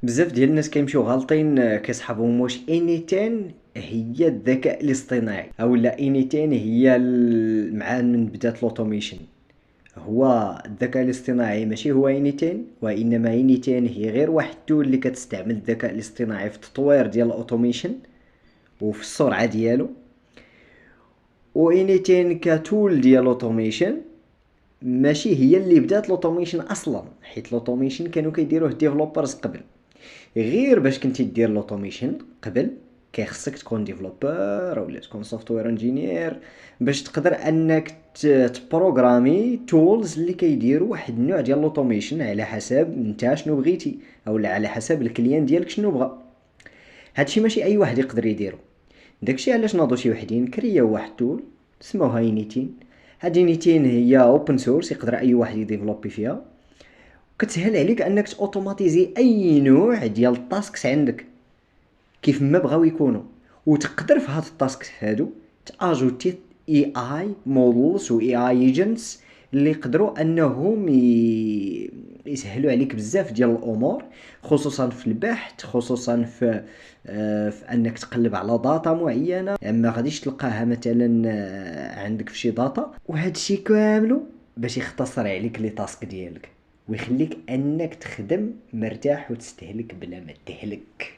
بزاف ديال الناس كيمشيو غالطين كيصحابهم واش انيتين هي الذكاء الاصطناعي اولا انيتين هي مع من بدات الاوتوميشن. هو الذكاء الاصطناعي ماشي هو انيتين، وانما انيتين هي غير واحد التول اللي كتستعمل الذكاء الاصطناعي في التطوير ديال الاوتوميشن وفي السرعه ديالو. وانيتين كتول ديال الاوتوميشن ماشي هي اللي بدات الاوتوميشن اصلا، حيت الاوتوميشن كانوا كيديروه ديفلوبرز قبل. غير باش كنتي دير لوطوميشن قبل كيخصك تكون ديفلوبر ولا تكون سوفتوير انجينير باش تقدر انك تبروغرامي تولز اللي كيديروا واحد النوع ديال لوطوميشن على حسب نتا شنو بغيتي، او على حسب الكليان ديالك شنو بغا. هادشي ماشي اي واحد يقدر يديرو. داكشي علاش ناضو شي وحدين كرياو واحد تول سموها ينيتين. هاد ينيتين هي اوبن سورس يقدر اي واحد يديفلوبي فيها، كتسهل عليك انك اوتوماتيزي اي نوع ديال التاسكس عندك كيف ما بغاو يكونوا. وتقدر في هاد التاسكس هادو تاجوتي اي اي مودلز و اي اي ايجنتس اللي يقدروا انهم يسهلوا عليك بزاف ديال الامور، خصوصا في البحث، خصوصا في انك تقلب على داتا معينه ما غاديش تلقاها مثلا عندك في شي داتا. وهذا الشيء كامله باش يختصر عليك لي تاسك ديالك ويخليك انك تخدم مرتاح وتستهلك بلا ما تهلك.